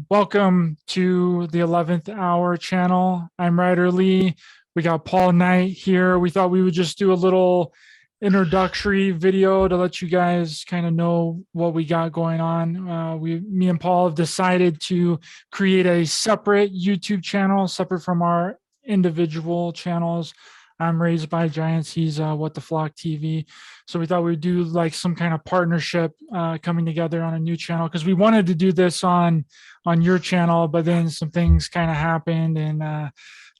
Welcome to the 11th Hour channel. I'm Ryder Lee. We got Paul Knight here. We thought we would just do a little introductory video to let you guys kind of know what we got going on. Me and Paul have decided to create a separate YouTube channel, separate from our individual channels. I'm Raised by Giants. He's Whattheflocktv. So we thought we'd do like some kind of partnership coming together on a new channel, because we wanted to do this on your channel, but then some things kind of happened, and I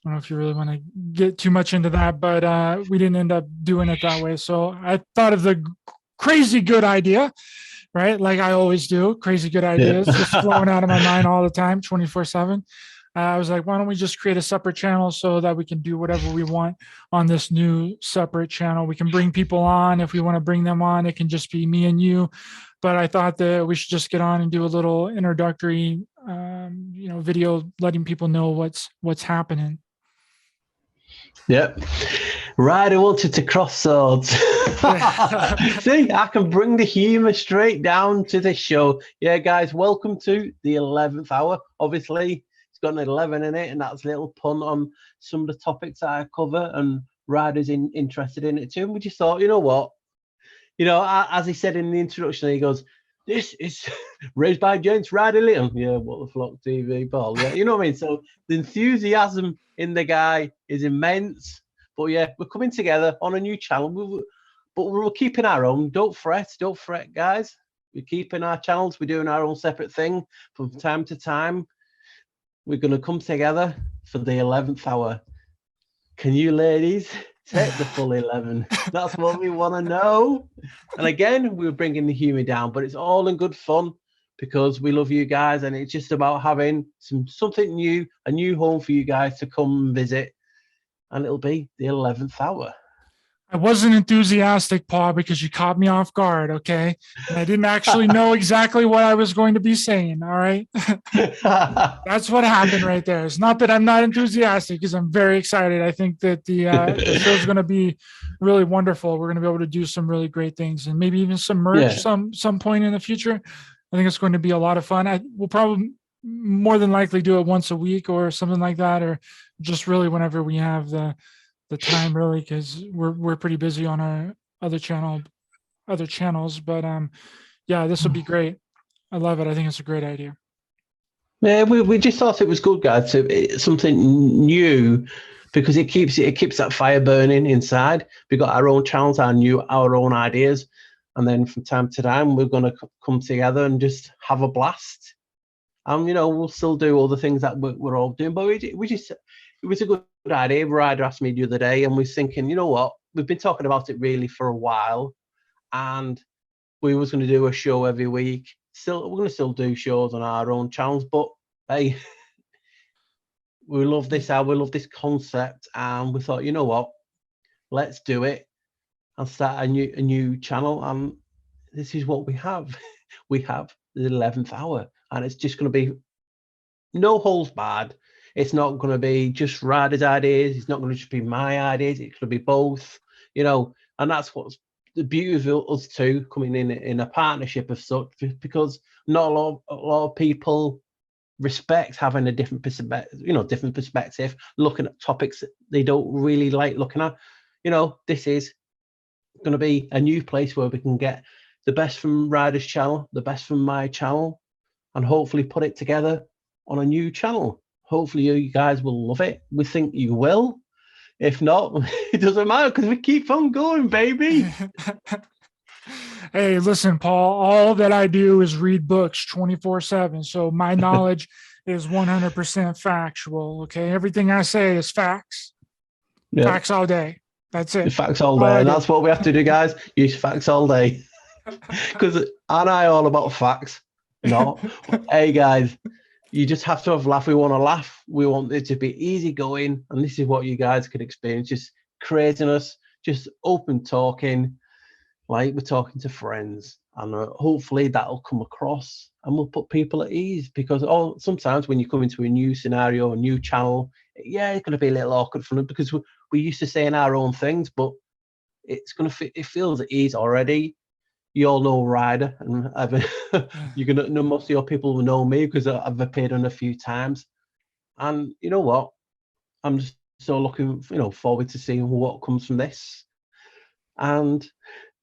don't know if you really want to get too much into that, but we didn't end up doing it that way. So I thought of the crazy good idea, right? Like I always do, crazy good ideas just flowing out of my mind all the time, 24/7. I was like, why don't we just create a separate channel so that we can do whatever we want on this new separate channel. We can bring people on if we want to bring them on. It can just be me and you. But I thought that we should just get on and do a little introductory, video, letting people know what's happening. Yep. Ryder wanted to cross swords. See, I can bring the humor straight down to this show. Yeah, guys, welcome to the 11th hour. Obviously, it's got an 11 in it, and that's a little pun on some of the topics that I cover, and Ryder's interested in it too. And we just thought, you know what? As he said in the introduction, he goes, this is Raised by Giants, Ryder Lee. Yeah, Whattheflocktv, Paul. Yeah, you know what I mean? So the enthusiasm in the guy is immense. But yeah, we're coming together on a new channel, but we're keeping our own. Don't fret, guys. We're keeping our channels. We're doing our own separate thing from time to time. We're going to come together for the 11th hour. Can you ladies take the full 11? That's what we want to know. And again, we're bringing the humor down, but it's all in good fun because we love you guys, and it's just about having something new, a new home for you guys to come and visit. And it'll be the 11th hour. I wasn't enthusiastic, Paul, because you caught me off guard, okay? And I didn't actually know exactly what I was going to be saying, all right? That's what happened right there. It's not that I'm not enthusiastic, because I'm very excited. I think that the show's going to be really wonderful. We're going to be able to do some really great things, and maybe even some merch some point in the future. I think it's going to be a lot of fun. We'll probably more than likely do it once a week or something like that, or just really whenever we have the time, really, because we're pretty busy on our other channels. But yeah, this will be great. I love it. I think it's a great idea. Yeah, we just thought it was good, guys. Something new, because it keeps that fire burning inside. We've got our own channels, our own ideas, and then from time to time we're going to come together and just have a blast. And we'll still do all the things that we're all doing, but it was a good idea. Ryder asked me the other day, and we're thinking, you know what? We've been talking about it really for a while, and we was going to do a show every week. We're going to still do shows on our own channels, but hey, we love this concept, and we thought, you know what? Let's do it and start a new channel. And this is what we have. We have the 11th hour, and it's just going to be no holds barred. It's not going to be just Ryder's ideas. It's not going to just be my ideas. It's going to be both, and that's what's the beauty of us two coming in a partnership of such, because not a lot of people respect having a different perspective, looking at topics that they don't really like looking at. This is going to be a new place where we can get the best from Ryder's channel, the best from my channel, and hopefully put it together on a new channel. Hopefully you guys will love it. We think you will. If not, it doesn't matter, because we keep on going, baby. Hey, listen, Paul, all that I do is read books 24/7. So my knowledge is 100% factual. Okay. Everything I say is facts. Yep. Facts all day. That's it. Facts all day. And that's what we have to do, guys. Use facts all day. Because aren't I all about facts? No. Hey, guys. You just have to have a laugh. We want to laugh. We want it to be easy going. And this is what you guys can experience. Just craziness, just open talking, like we're talking to friends. And hopefully that'll come across, and we'll put people at ease, because sometimes when you come into a new scenario, a new channel, yeah, it's going to be a little awkward for them, because we're used to saying our own things, but it feels at ease already. you all know Ryder, and you're gonna know most of your people will know me because I've appeared on a few times. And you know what? I'm just so looking, forward to seeing what comes from this. And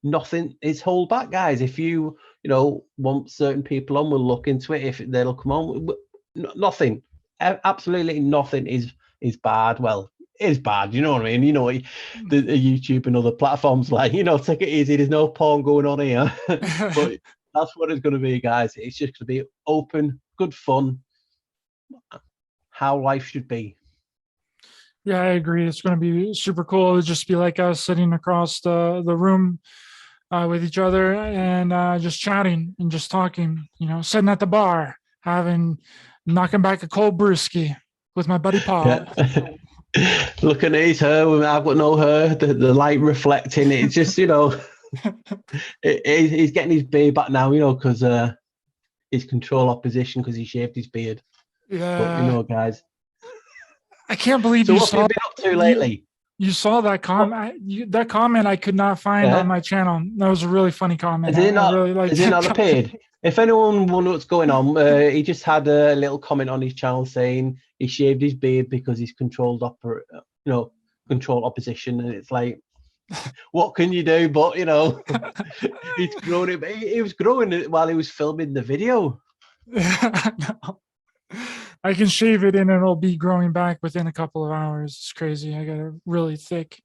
nothing is hold back, guys. If you want certain people on, we'll look into it. If they'll come on, nothing, absolutely nothing is bad. Well, it is bad. You know what I mean? The YouTube and other platforms like take it easy. There's no porn going on here, but that's what it's going to be, guys. It's just going to be open, good fun, how life should be. Yeah, I agree. It's going to be super cool. It'll just be like us sitting across the room with each other and just chatting and just talking, sitting at the bar, knocking back a cold brewski with my buddy Paul. Yeah. Looking at his hair, I've got no hair, the light reflecting. It's just, he's getting his beard back now, because his control opposition because he shaved his beard. Yeah. But, guys. I can't believe so you what saw have you been up to lately? You saw that comment. That comment I could not find on my channel. That was a really funny comment. Has it not, really liked has it not appeared? If anyone wonders what's going on, he just had a little comment on his channel saying he shaved his beard because he's controlled opposition, and it's like, what can you do? But he's grown it. He was growing it while he was filming the video. No. I can shave it and it'll be growing back within a couple of hours. It's crazy. I got a really thick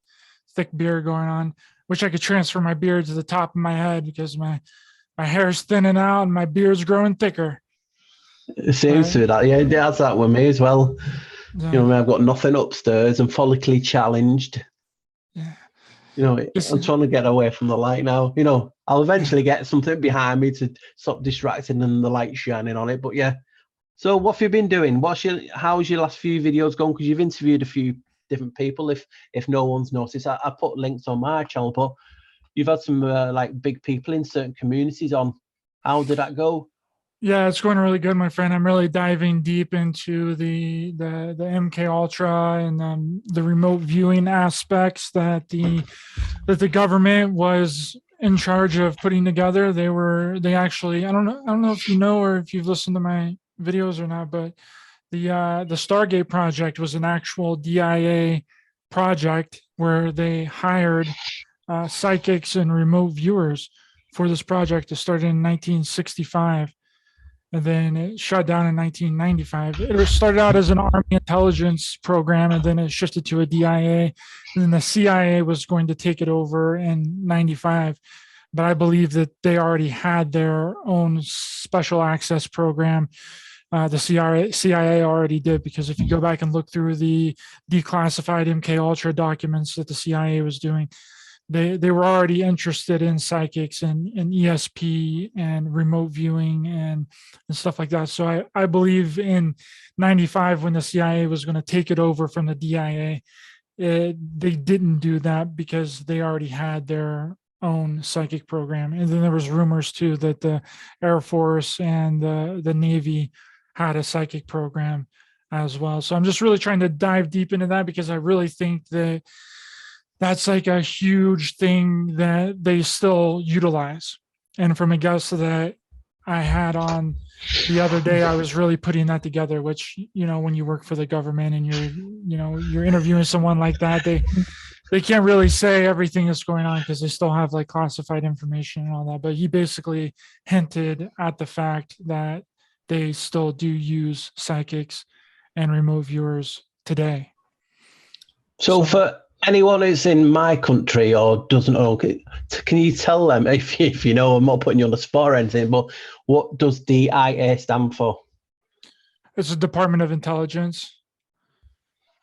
beard going on. Wish I could transfer my beard to the top of my head because my hair's thinning out and my beard's growing thicker. It seems to be that. Yeah, that's that with me as well. Yeah. I've got nothing upstairs. I'm follically challenged. Yeah. I'm trying to get away from the light now. I'll eventually get something behind me to stop distracting and the light shining on it. But yeah. So what have you been doing? How's your last few videos gone? Because you've interviewed a few different people. If no one's noticed, I put links on my channel, but you've had some like big people in certain communities on. How did that go? Yeah, it's going really good, my friend. I'm really diving deep into the MK Ultra and the remote viewing aspects that the government was in charge of putting together. They actually, I don't know if you know or if you've listened to my videos or not, but the Stargate project was an actual DIA project where they hired psychics and remote viewers for this project. It started in 1965 and then it shut down in 1995. It started out as an Army intelligence program and then it shifted to a DIA, and then the CIA was going to take it over in 95. But I believe that they already had their own special access program. The CIA already did, because if you go back and look through the declassified MK Ultra documents that the CIA was doing, they were already interested in psychics and ESP and remote viewing and stuff like that. So I believe in 95 when the CIA was going to take it over from the DIA, they didn't do that because they already had their own psychic program. And then there was rumors too that the Air Force and the Navy had a psychic program as well. So I'm just really trying to dive deep into that because I really think that that's like a huge thing that they still utilize. And from a guest that I had on the other day, I was really putting that together, which, when you work for the government and you're interviewing someone like that, they can't really say everything that's going on because they still have like classified information and all that. But he basically hinted at the fact that they still do use psychics and remote viewers today. So for anyone who's in my country or doesn't know, can you tell them, if you know, I'm not putting you on the spot or anything, but what does DIA stand for? It's a Department of Intelligence.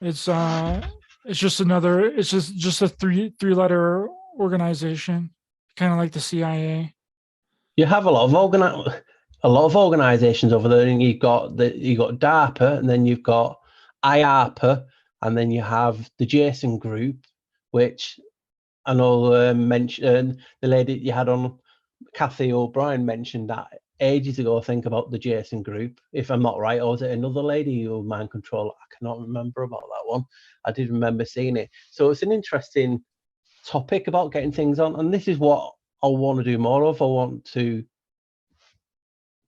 It's just a three-letter organization, kind of like the CIA. You have a lot of organizations over there, and you've got DARPA, and then you've got IARPA, and then you have the Jason Group, which I know mentioned the lady you had on, Kathy O'Brien, mentioned that ages ago, I think, about the Jason Group, if I'm not right. Or was it another lady who mind control? I cannot remember about that one. I did remember seeing it. So it's an interesting topic about getting things on, and this is what I want to do more of. I want to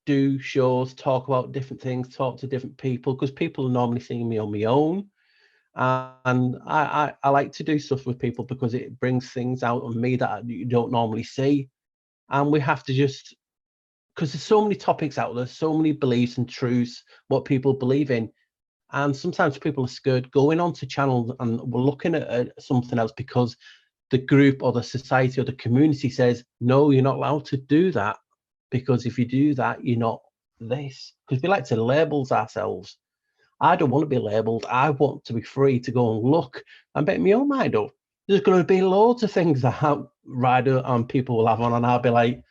do shows, talk about different things, talk to different people, because people are normally seeing me on my own. And I like to do stuff with people because it brings things out of me that you don't normally see. And we have to just, because there's so many topics out there, so many beliefs and truths, what people believe in. And sometimes people are scared going onto channels and we're looking at something else because the group or the society or the community says, no, you're not allowed to do that, because if you do that, you're not this. Because we like to label ourselves. I don't want to be labelled. I want to be free to go and look and make my own mind up. There's going to be loads of things that Ryder and people will have on, and I'll be like,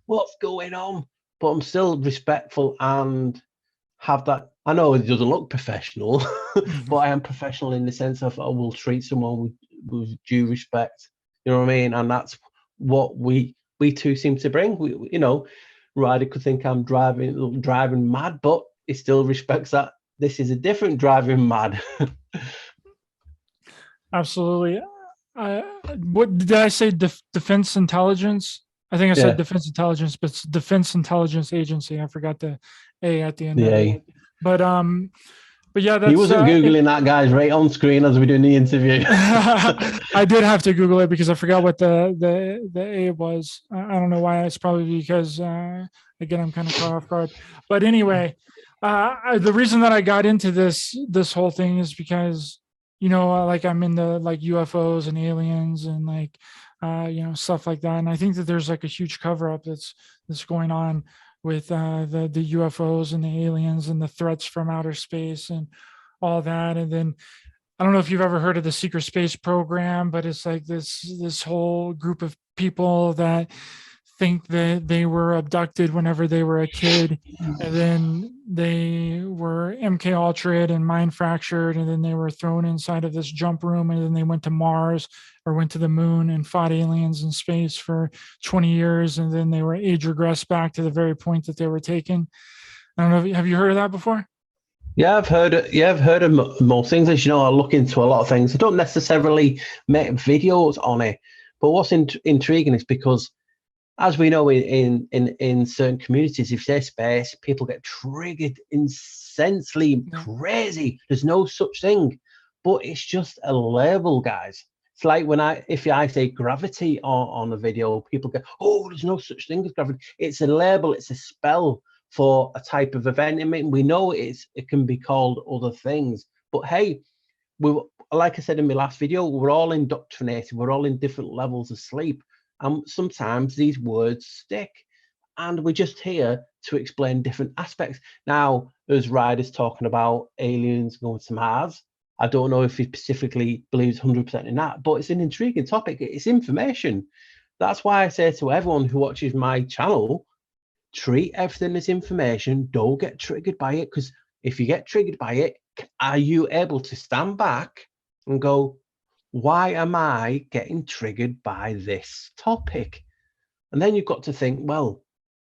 what's going on? But I'm still respectful and have that. I know it doesn't look professional, but I am professional in the sense of I will treat someone with due respect. You know what I mean? And that's what we two seem to bring. You know, Ryder could think I'm driving mad, but he still respects that this is a different driving mad. Absolutely. What did I say? Defense intelligence. I think I said defense intelligence, but it's Defense Intelligence Agency. I forgot the A at the end of it. But yeah, that's. He wasn't Googling that, guys, right on screen as we're doing the interview. I did have to Google it because I forgot what the A was. I don't know why. It's probably because again, I'm kind of caught off guard. But anyway, the reason that I got into this whole thing is because, you know, like I'm into like UFOs and aliens and like you know, stuff like that. And I think that there's like a huge cover up that's going on with the UFOs and the aliens and the threats from outer space and all that. And then I don't know if you've ever heard of the secret space program, but it's like this whole group of people that think that they were abducted whenever they were a kid, and then they were MK Ultra'd and mind fractured, and then they were thrown inside of this jump room, and then they went to Mars or went to the moon and fought aliens in space for 20 years, and then they were age regressed back to the very point that they were taken. I don't know. Have you heard of that before? Yeah, I've heard it. Yeah, I've heard of most things. As you know, I look into a lot of things. I don't necessarily make videos on it, but what's intriguing is because, as we know, in certain communities, if there's space, people get triggered insensely crazy. There's no such thing, but it's just a label, guys. It's like if I say gravity on a video, people go, "Oh, there's no such thing as gravity." It's a label. It's a spell for a type of event. I mean, we know it can be called other things, but hey, like I said in my last video, we're all indoctrinated. We're all in different levels of sleep. And sometimes these words stick, and we're just here to explain different aspects. Now, as Ryder's talking about aliens going to Mars, I don't know if he specifically believes 100% in that, but it's an intriguing topic. It's information. That's why I say to everyone who watches my channel, treat everything as information. Don't get triggered by it, because if you get triggered by it, are you able to stand back and go, why am I getting triggered by this topic? And then you've got to think, well,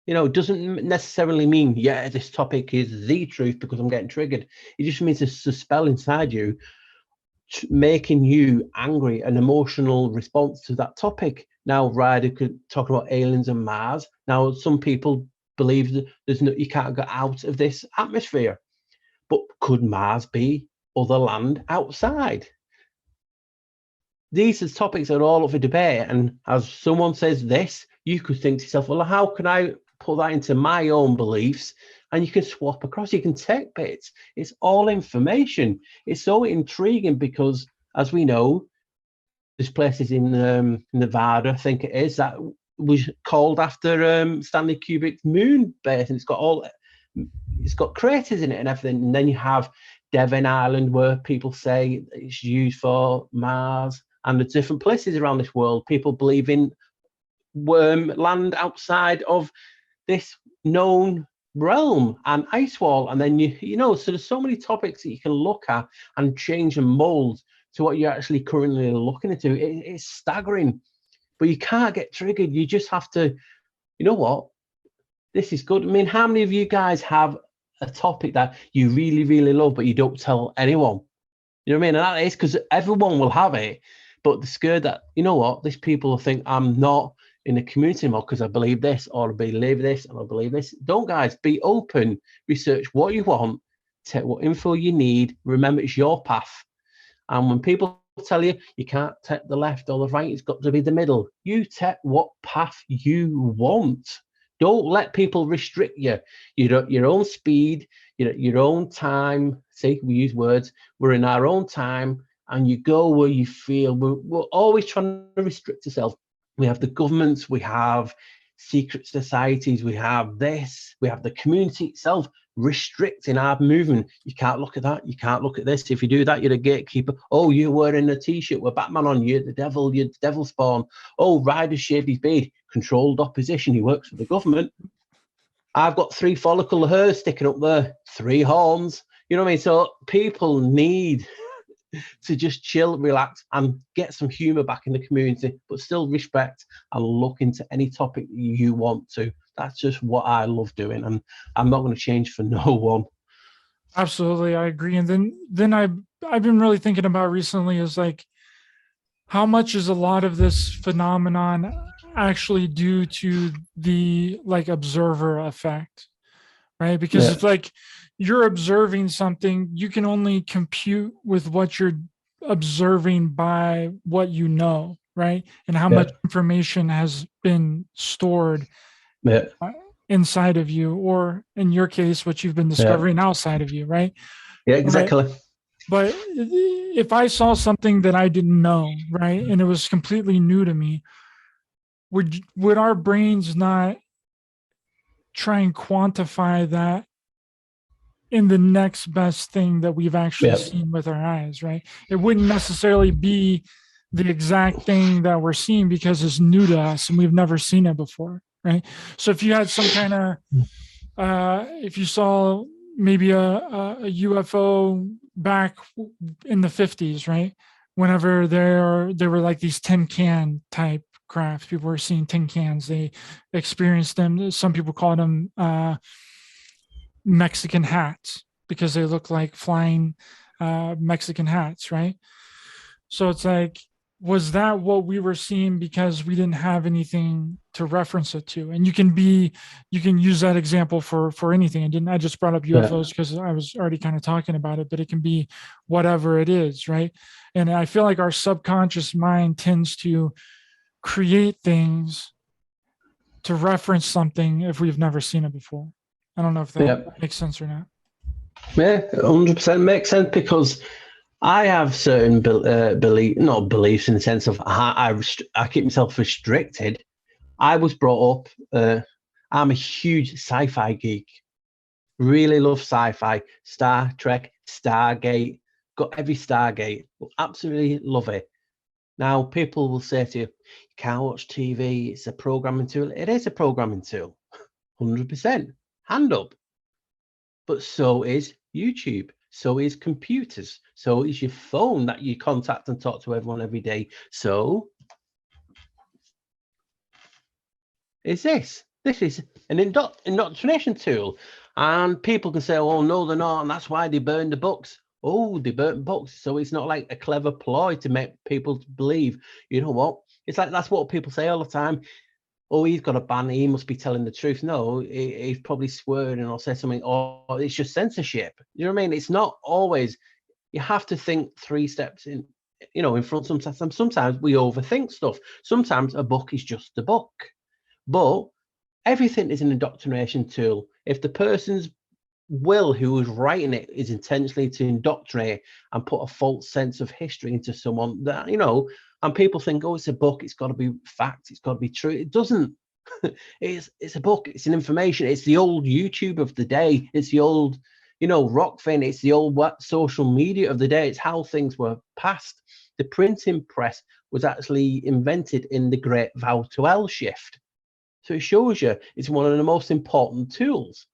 you know, it doesn't necessarily mean, yeah, this topic is the truth because I'm getting triggered. It just means it's a spell inside you, making you angry, an emotional response to that topic. Now, Ryder could talk about aliens and Mars. Now, some people believe that you can't get out of this atmosphere. But could Mars be other land outside? These are topics that are all up for debate, and as someone says this, you could think to yourself, well, how can I put that into my own beliefs? And you can swap across, you can take bits. It's all information. It's so intriguing because, as we know, there's places in Nevada, I think it is, that was called after Stanley Kubrick's moon base, and it's got craters in it and everything. And then you have Devon Island, where people say it's used for Mars, and the different places around this world, people believe in land outside of this known realm and ice wall. And then you know, so there's so many topics that you can look at and change and mold to what you're actually currently looking into. It's staggering, but you can't get triggered. You just have to, you know what, this is good. I mean, how many of you guys have a topic that you really, really love, but you don't tell anyone? You know what I mean? And that is because everyone will have it, but they're scared that, you know what, these people think I'm not in the community more because I believe this, or I believe this, or I believe this. Don't, guys, be open, research what you want, take what info you need. Remember, it's your path. And when people tell you you can't take the left or the right, it's got to be the middle, you take what path you want. Don't let people restrict you. Your own speed, your own time. See, we use words. We're in our own time, and you go where you feel. We're always trying to restrict ourselves. We have the governments, we have secret societies, we have this, we have the community itself restricting our movement. You can't look at that, you can't look at this. If you do that, you're a gatekeeper. Oh, you're wearing a t-shirt with Batman on, you're the devil spawn. Oh, Ryder shaved his beard, controlled opposition, he works for the government. I've got 3 follicle hairs sticking up there, 3 horns. You know what I mean? So people need to just chill, relax, and get some humor back in the community, but still respect and look into any topic you want to. That's just what I love doing, and I'm not going to change for no one. Absolutely, I agree. And then I've been really thinking about recently is like, how much is a lot of this phenomenon actually due to the like observer effect, right? Because it's like you're observing something, you can only compute with what you're observing by what you know, right? And how much information has been stored inside of you, or in your case, what you've been discovering outside of you, right? Yeah, exactly. Right? But if I saw something that I didn't know, right, and it was completely new to me, would our brains not try and quantify that in the next best thing that we've actually seen with our eyes, right? It wouldn't necessarily be the exact thing that we're seeing because it's new to us and we've never seen it before, right? So if you had some kind of, if you saw maybe a UFO back in the 50s, right? Whenever there were like these tin can type crafts, people were seeing tin cans. They experienced them. Some people called them Mexican hats because they look like flying Mexican hats, right? So it's like, was that what we were seeing because we didn't have anything to reference it to? And you can use that example for anything. I just brought up UFOs because I was already kind of talking about it, but it can be whatever it is, right? And I feel like our subconscious mind tends to create things to reference something if we've never seen it before. I don't know if that makes sense or not. Yeah, 100% makes sense, because I have certain not beliefs in the sense of I keep myself restricted. I was brought up, I'm a huge sci-fi geek. Really love sci-fi, Star Trek, Stargate, got every Stargate. Absolutely love it. Now, people will say to you, you can't watch TV, it's a programming tool. It is a programming tool, 100%, hand up. But so is YouTube, so is computers, so is your phone that you contact and talk to everyone every day. So is this. This is an indoctrination tool. And people can say, oh, no, they're not, and that's why they burned the books. Oh, they burnt books. So it's not like a clever ploy to make people believe, you know what? It's like, that's what people say all the time. Oh, he's got a ban, he must be telling the truth. No, he's probably swearing or say something, or it's just censorship. You know what I mean? It's not always, you have to think 3 steps in, in front. Sometimes we overthink stuff. Sometimes a book is just a book. But everything is an indoctrination tool. If the person's will who is writing it is intentionally to indoctrinate and put a false sense of history into someone, that and people think, oh, it's a book, it's got to be fact, it's got to be true. It doesn't. It's a book, it's an information. It's the old YouTube of the day, it's the old rock thing, it's the old social media of the day. It's how things were passed. The printing press was actually invented in the Great Vow to Hell shift. So it shows you it's one of the most important tools.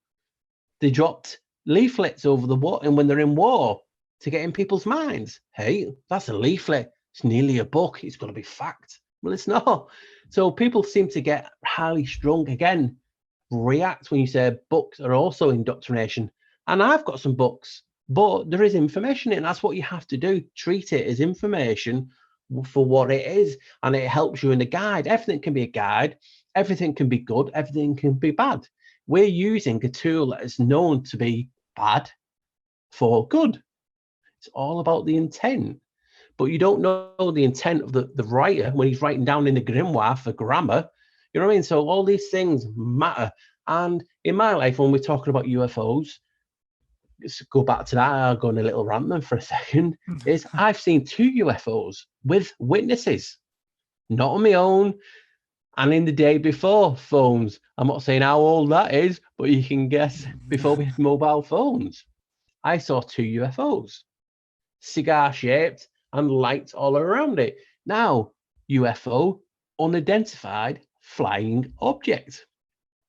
They dropped leaflets over the water, and when they're in war, to get in people's minds. Hey, that's a leaflet. It's nearly a book. It's got to be fact. Well, it's not. So people seem to get highly strung, again, react when you say books are also indoctrination. And I've got some books, but there is information in it, and that's what you have to do. Treat it as information, for what it is, and it helps you in the guide. Everything can be a guide, everything can be good, everything can be bad. We're using a tool that is known to be bad for good. It's all about the intent. But you don't know the intent of the writer when he's writing down in the grimoire for grammar. You know what I mean? So all these things matter. And in my life, when we're talking about UFOs, let's go back to that. I'll go on a little rant then for a second. Is I've seen 2 UFOs with witnesses, not on my own, and in the day before phones. I'm not saying how old that is, but you can guess before we had mobile phones. I saw 2 UFOs, cigar shaped and lights all around it. Now, UFO, unidentified flying object.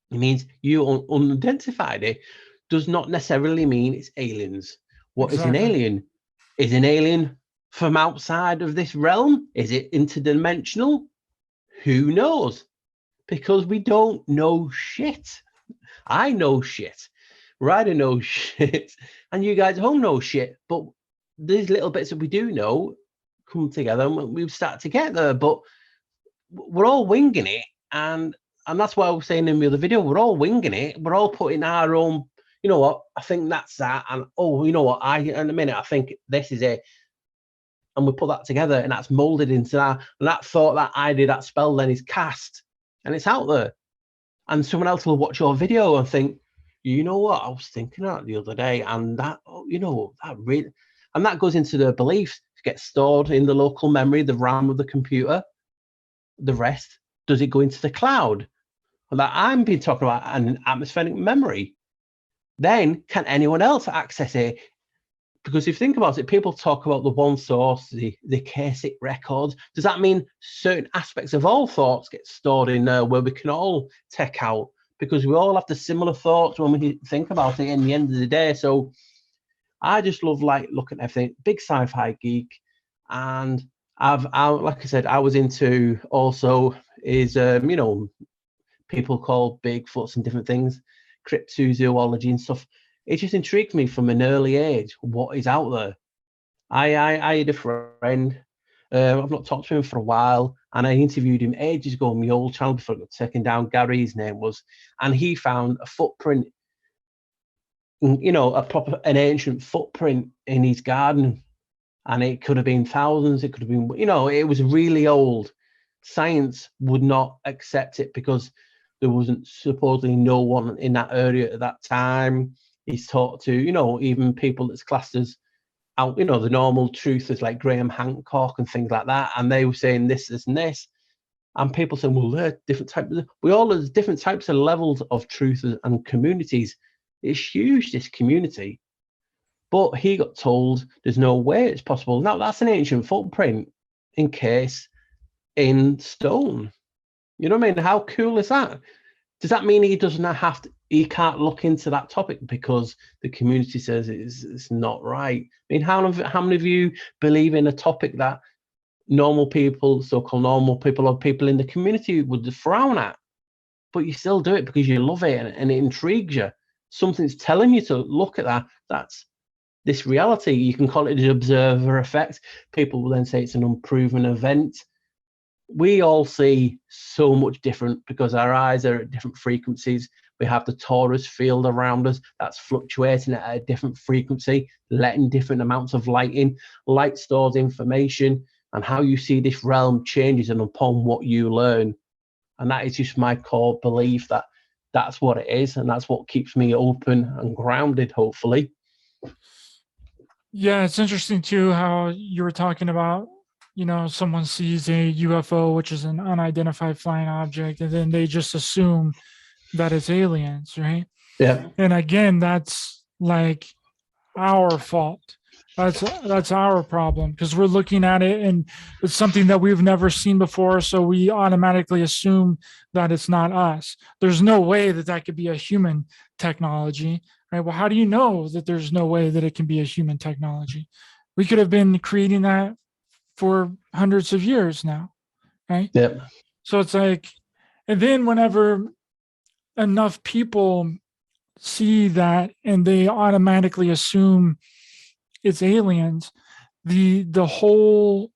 It means you unidentified it, does not necessarily mean it's aliens. What is an alien? Is an alien from outside of this realm? Is it interdimensional? Who knows? Because we don't know shit. I know shit. Ryder knows shit. And you guys all know shit. But these little bits that we do know come together and we start together. But we're all winging it. And that's why I was saying in the other video, we're all winging it. We're all putting our own, you know what, I think that's that. And oh, you know what, in a minute, I think this is it. And we put that together and that's molded into that. And that thought, that idea, that spell then is cast and it's out there. And someone else will watch your video and think, you know what, I was thinking that the other day. And that, you know, that really, and that goes into the beliefs, get stored in the local memory, the RAM of the computer. The rest, does it go into the cloud? And that I'm been talking about an atmospheric memory. Then can anyone else access it? Because if you think about it, people talk about the one source, the Kasich records. Does that mean certain aspects of all thoughts get stored in there where we can all take out? Because we all have the similar thoughts when we think about it in the end of the day. So I just love like looking at everything, big sci-fi geek. And like I said, I was into also is, you know, people call Bigfoots and different things, cryptozoology and stuff. It just intrigued me from an early age what is out there. I had a friend, I've not talked to him for a while, and I interviewed him ages ago on my old channel before I got taken down. Gary, his name was, and he found a footprint, you know, an ancient footprint in his garden, and it could have been thousands. It could have been, you know, it was really old. Science would not accept it because there wasn't supposedly no one in that area at that time. He's talked to, you know, even people that's classed as out, you know, the normal truthers like Graham Hancock and things like that. And they were saying this, this, and this. And people saying, well, there are different types. We all have different types of levels of truth and communities. It's huge, this community. But he got told there's no way it's possible. Now, that's an ancient footprint encased in stone. You know what I mean? How cool is that? Does that mean he doesn't have to, he can't look into that topic because the community says it's not right? I mean, how many of you believe in a topic that normal people, so-called normal people, or people in the community would frown at? But you still do it because you love it and it intrigues you. Something's telling you to look at that. That's this reality. You can call it the observer effect. People will then say it's an unproven event. We all see so much different because our eyes are at different frequencies. We have the torus field around us that's fluctuating at a different frequency, letting different amounts of light in. Light stores information, and how you see this realm changes and upon what you learn. And that is just my core belief that that's what it is, and that's what keeps me open and grounded, hopefully. Yeah, it's interesting too how you were talking about, you know, someone sees a UFO, which is an unidentified flying object, and then they just assume that it's aliens, right? Yeah. And again, that's like our fault. That's our problem because we're looking at it and it's something that we've never seen before, so we automatically assume that it's not us. There's no way that that could be a human technology, right? Well, how do you know that there's no way that it can be a human technology? We could have been creating that for hundreds of years now, right? Yeah. So it's like, and then whenever enough people see that and they automatically assume it's aliens, the whole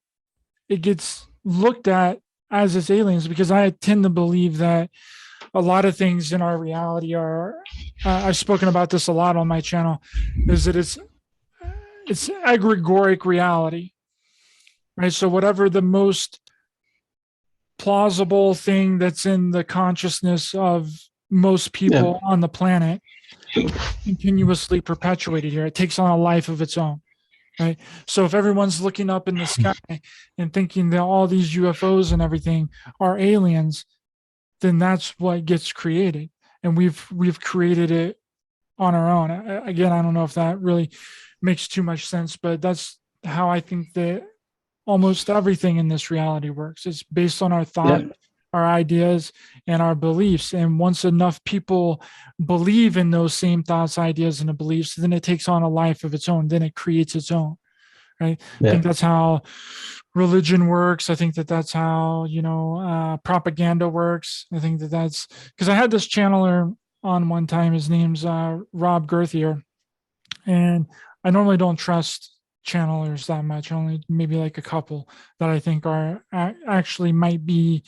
it gets looked at as it's aliens, because I tend to believe that a lot of things in our reality are, I've spoken about this a lot on my channel, is that it's egregoric reality, right? So whatever the most plausible thing that's in the consciousness of most people on the planet continuously perpetuated here. It takes on a life of its own, right? So if everyone's looking up in the sky and thinking that all these UFOs and everything are aliens, then that's what gets created, and we've created it on our own. Again, I don't know if that really makes too much sense, but that's how I think that almost everything in this reality works. It's based on our thoughts, our ideas, and our beliefs. And once enough people believe in those same thoughts, ideas, and the beliefs, then it takes on a life of its own. Then it creates its own. Right. I think that's how religion works. I think that that's how, propaganda works. I think that that's because I had this channeler on one time. His name's Rob Gerthier. And I normally don't trust channelers that much, only maybe like a couple that I think are actually might be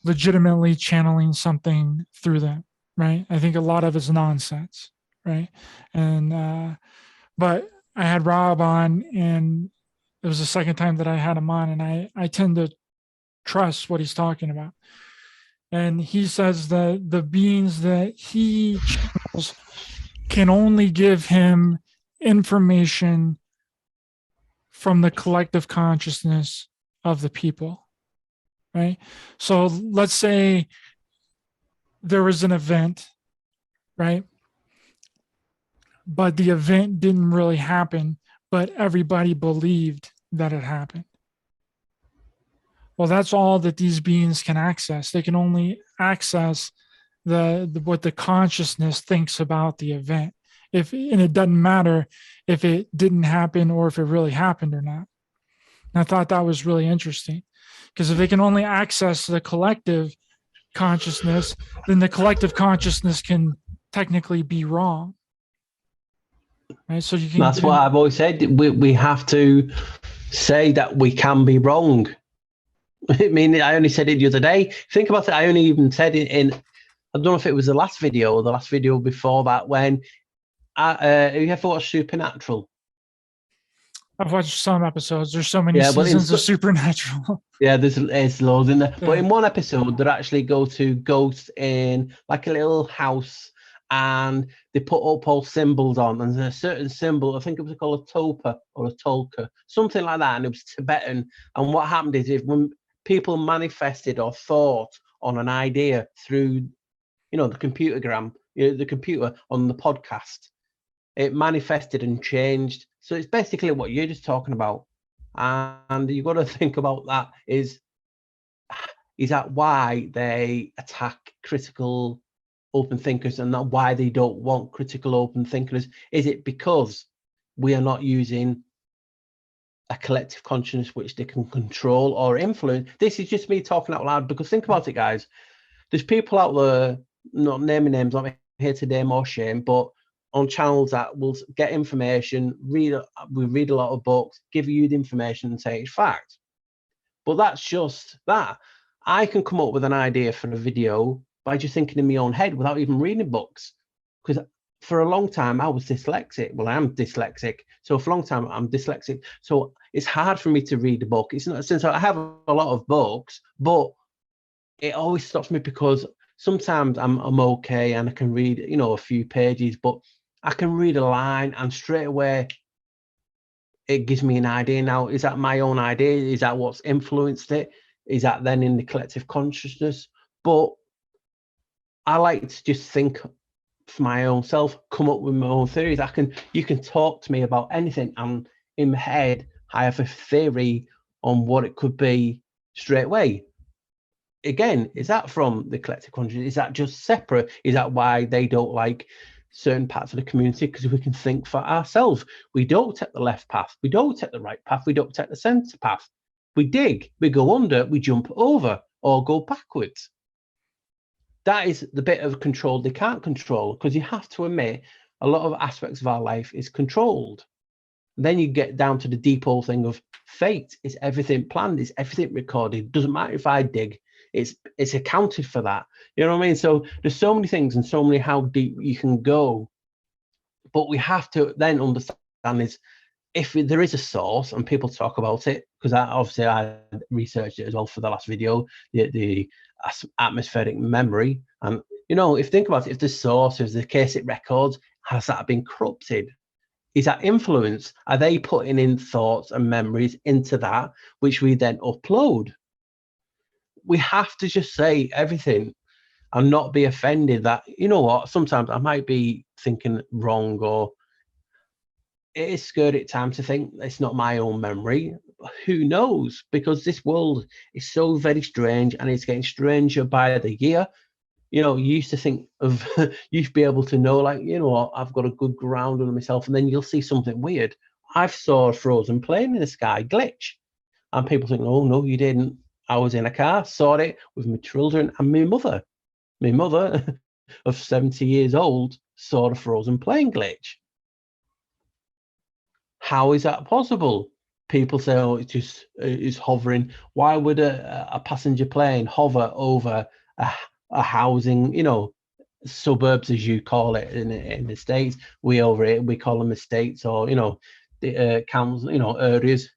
legitimately channeling something through them. Right. I think a lot of it's nonsense. Right. And, but I had Rob on, and it was the second time that I had him on, and I tend to trust what he's talking about. And he says that the beings that he channels can only give him information from the collective consciousness of the people, right? So let's say there was an event, right? But the event didn't really happen, but everybody believed that it happened. Well, that's all that these beings can access. They can only access the what the consciousness thinks about the event. And it doesn't matter if it didn't happen or if it really happened or not. And I thought that was really interesting, because if they can only access the collective consciousness, then the collective consciousness can technically be wrong. Right. So you can. That's what I've always said. We have to say that we can be wrong. I mean, I only said it the other day. Think about it. I only even said it in, I don't know if it was the last video or the last video before that, when have you ever watched Supernatural? I've watched some episodes. There's so many seasons of Supernatural. Yeah, there's loads in there. Yeah. But in one episode, they actually go to ghosts in like a little house, and they put up all symbols on, and there's a certain symbol, I think it was called a topa or a tolka, something like that, and it was Tibetan. And what happened is, when people manifested or thought on an idea through, the the computer on the podcast, it manifested and changed. So it's basically what you're just talking about. And you've got to think about that, is that why they attack critical open thinkers, and not why they don't want critical open thinkers? Is it because we are not using a collective consciousness which they can control or influence? This is just me talking out loud, because think about it, guys. There's people out there, not naming names, I'm here to name or shame, but on channels that will get information, we read a lot of books, give you the information and say it's fact. But that's just that. I can come up with an idea for a video by just thinking in my own head without even reading books. Because for a long time I was dyslexic. Well, I am dyslexic. So for a long time I'm dyslexic. So it's hard for me to read a book. It's not, since I have a lot of books, but it always stops me, because sometimes I'm okay and I can read, a few pages, but I can read a line and straight away it gives me an idea. Now, is that my own idea? Is that what's influenced it? Is that then in the collective consciousness? But I like to just think for my own self, come up with my own theories. You can talk to me about anything, and in my head I have a theory on what it could be straight away. Again, is that from the collective consciousness? Is that just separate? Is that why they don't like certain parts of the community? Because we can think for ourselves. We don't take the left path. We don't take the right path. We don't take the center path. We dig, we go under, we jump over, or go backwards. That is the bit of control they can't control, because you have to admit a lot of aspects of our life is controlled. Then you get down to the deep whole thing of fate. Is everything planned? Is everything recorded? Doesn't matter if I dig. It's accounted for that. You know what I mean? So there's so many things and so many how deep you can go. But we have to then understand is if there is a source and people talk about it, because I researched it as well for the last video, the atmospheric memory. And, you know, if think about it, if the source is the case it records, has that been corrupted? Is that influence? Are they putting in thoughts and memories into that, which we then upload? We have to just say everything and not be offended that, you know what, sometimes I might be thinking wrong, or it is scary at times to think it's not my own memory. Who knows? Because this world is so very strange, and it's getting stranger by the year. You know, you used to think of, you used to be able to know, like, you know what, I've got a good ground on myself, and then you'll see something weird. I've saw a frozen plane in the sky glitch, and people think, oh, no, you didn't. I was in a car, saw it with my children and my mother. My mother of 70 years old saw the frozen plane glitch. How is that possible? People say, oh, it's hovering. Why would a passenger plane hover over a housing, you know, suburbs, as you call it in the States? We over here, we call them estates, or, you know, the council, you know, areas.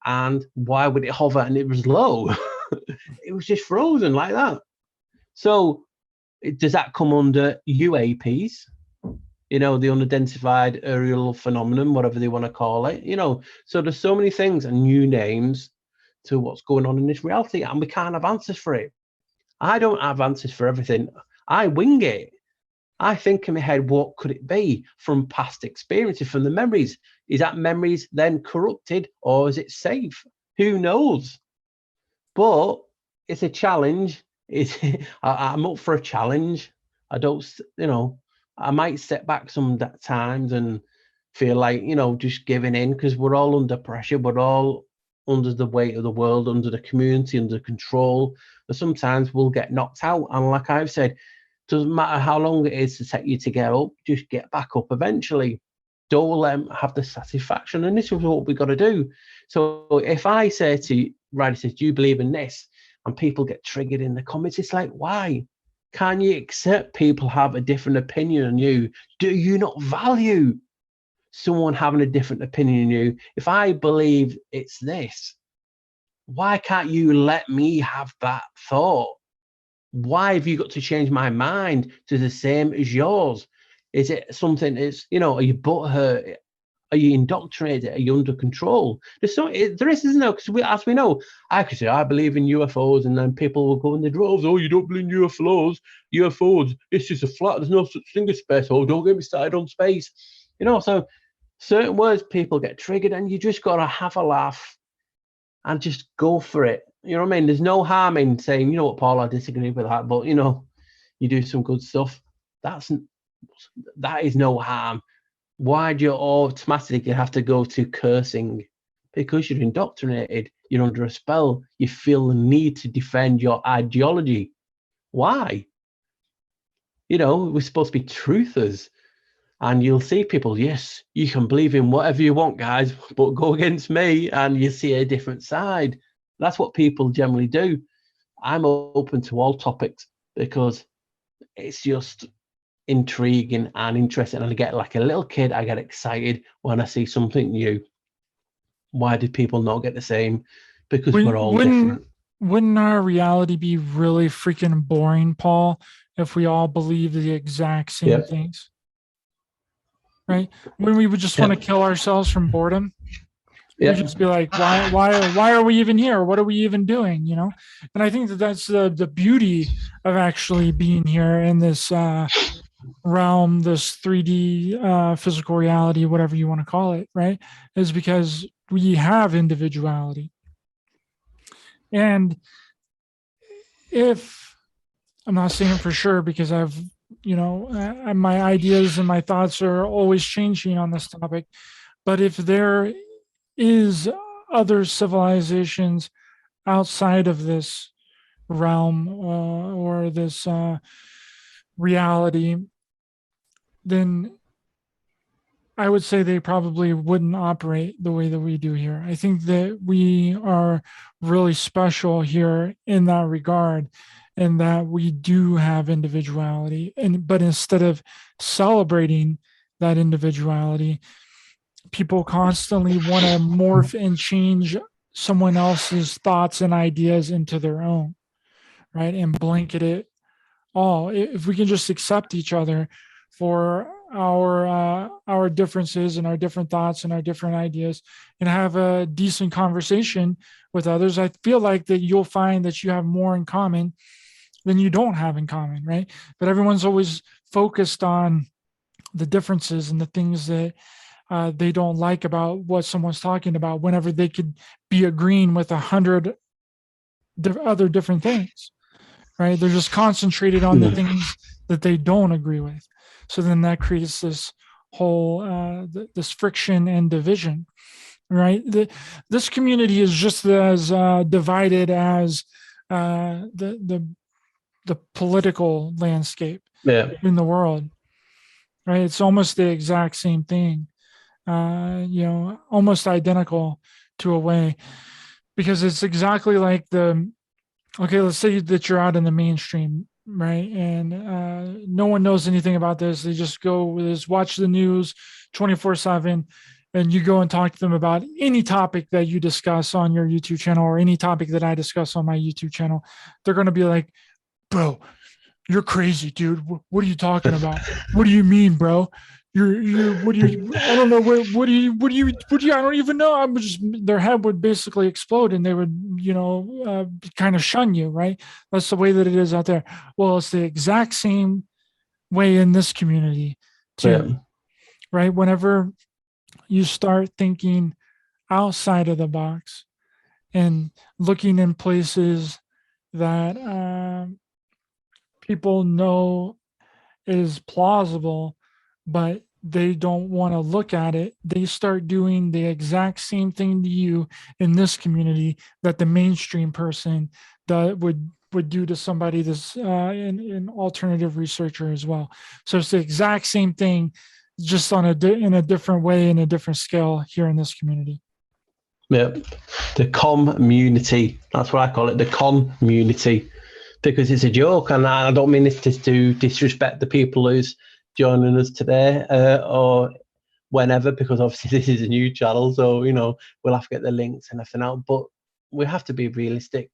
And why would it hover? And it was low. It was just frozen like that. So does that come under UAPs? You know, the unidentified aerial phenomenon, whatever they want to call it, you know. So there's so many things and new names to what's going on in this reality, and we can't have answers for it. I don't have answers for everything. I wing it. I think in my head, what could it be from past experiences, from the memories? Is that memories then corrupted, or is it safe? Who knows? But it's a challenge. I'm up for a challenge. I don't, you know, I might step back some times and feel like, you know, just giving in, because we're all under pressure. We're all under the weight of the world, under the community, under control. But sometimes we'll get knocked out. And like I've said, doesn't matter how long it is to take you to get up, just get back up eventually. Don't let them have the satisfaction. And this is what we've got to do. So if I say to you, Ryder says, do you believe in this? And people get triggered in the comments, it's like, why? Can you accept people have a different opinion on you? Do you not value someone having a different opinion on you? If I believe it's this, why can't you let me have that thought? Why have you got to change my mind to the same as yours? Is it something that's, you know, are you butthurt? Are you indoctrinated? Are you under control? There isn't there? Because as we know, I could say I believe in UFOs, and then people will go in the droves. Oh, you don't believe in UFOs? UFOs, it's just a flat. There's no such thing as space. Oh, don't get me started on space. You know, so certain words people get triggered, and you just got to have a laugh and just go for it. You know what I mean? There's no harm in saying, you know what, Paul, I disagree with that, but, you know, you do some good stuff. That is no harm. Why do you automatically have to go to cursing? Because you're indoctrinated, you're under a spell, you feel the need to defend your ideology. Why? You know, we're supposed to be truthers. And you'll see people, yes, you can believe in whatever you want, guys, but go against me and you see a different side. That's what people generally do. I'm open to all topics because it's just intriguing and interesting. And I get like a little kid, I get excited when I see something new. Why did people not get the same? Because we're all different. Wouldn't our reality be really freaking boring, Paul, if we all believed the exact same things? Right? When we would just want to kill ourselves from boredom. We'd just be like, why are we even here? What are we even doing? You know? And I think that's the beauty of actually being here in this realm, this 3D physical reality, whatever you want to call it, right? Is because we have individuality. And if I'm not saying for sure, because I've, you know, my ideas and my thoughts are always changing on this topic. But if there is other civilizations outside of this realm or this reality, then I would say they probably wouldn't operate the way that we do here. I think that we are really special here in that regard, and that we do have individuality. And but instead of celebrating that individuality, people constantly want to morph and change someone else's thoughts and ideas into their own, right? And blanket it all. If we can just accept each other for our differences and our different thoughts and our different ideas, and have a decent conversation with others, I feel like that you'll find that you have more in common than you don't have in common, right? But everyone's always focused on the differences and the things that they don't like about what someone's talking about, whenever they could be agreeing with 100 other different things, right? They're just concentrated on the things that they don't agree with. So then that creates this whole this friction and division, right? This community is just as divided as the political landscape in the world, right? It's almost the exact same thing, almost identical to a way, because it's exactly like okay, let's say that you're out in the mainstream, right? And no one knows anything about this. They just watch the news 24/7, and you go and talk to them about any topic that you discuss on your YouTube channel, or any topic that I discuss on my YouTube channel. They're going to be like, bro, you're crazy, dude. What are you talking about? What do you mean, bro? What do you, I don't know. I don't even know. Their head would basically explode, and they would, kind of shun you, right? That's the way that it is out there. Well, it's the exact same way in this community too, right? Whenever you start thinking outside of the box and looking in places that people know is plausible, but they don't want to look at it, they start doing the exact same thing to you in this community that the mainstream person would do to somebody that's an alternative researcher as well. So it's the exact same thing, just in a different way, in a different scale here in this community. Yeah, the community. That's what I call it, the community, because it's a joke, and I don't mean this to disrespect the people who's joining us today or whenever, because obviously this is a new channel, so we'll have to get the links and everything out. But we have to be realistic.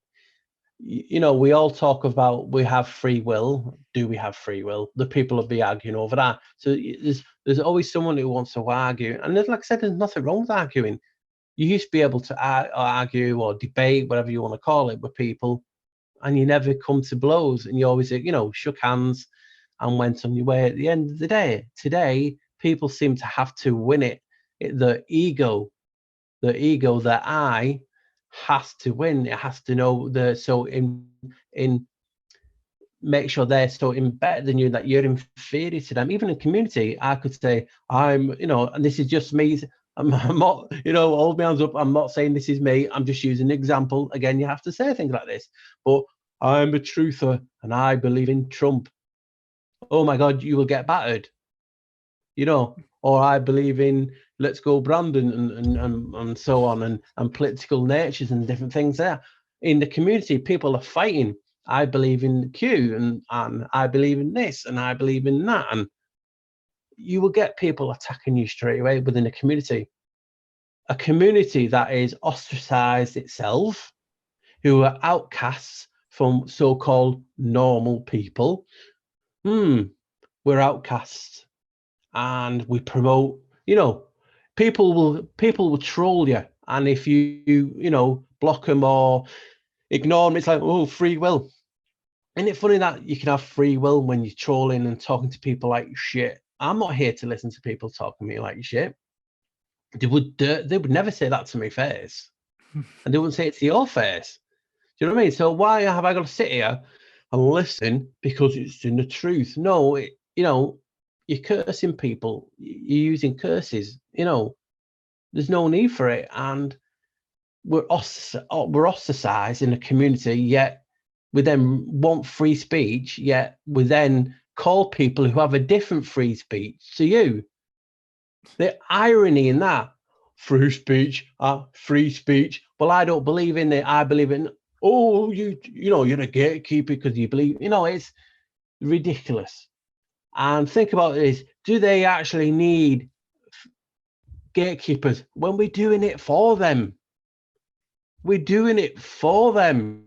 We all talk about we have free will. Do we have free will? The people will be arguing over that. So there's always someone who wants to argue, and like I said, there's nothing wrong with arguing. You used to be able to argue or debate, whatever you want to call it, with people, and you never come to blows, and you always, shook hands and went on your way. At the end of the day, today, people seem to have to win it. The ego, that I has to win. It has to know make sure they're so in better than you that you're inferior to them. Even in community, I could say I'm, and this is just me. I'm not, hold my hands up. I'm not saying this is me. I'm just using an example. Again, you have to say things like this. But I'm a truther and I believe in Trump. Oh my God, you will get battered. Or I believe in Let's Go Brandon and so on, and political natures and different things there. In the community, people are fighting. I believe in Q and I believe in this and I believe in that. And you will get people attacking you straight away within a community. A community that is ostracized itself, who are outcasts from so-called normal people. We're outcasts, and we promote, people will troll you, and if you block them or ignore them, it's like, oh, free will. Isn't it funny that you can have free will when you're trolling and talking to people like shit? I'm not here to listen to people talking to me like shit. They would never say that to my face, and they wouldn't say it to your face. Do you know what I mean? So why have I got to sit here and listen because it's in the truth? No, you're cursing people. You're using curses. There's no need for it, and we're ostracized in the community. Yet we then want free speech. Yet we then call people who have a different free speech to you. The irony in that, free speech, free speech. Well, I don't believe in it. I believe in, oh, you know, you're a gatekeeper because you believe, you know, it's ridiculous. And think about this. Do they actually need gatekeepers when we're doing it for them? We're doing it for them.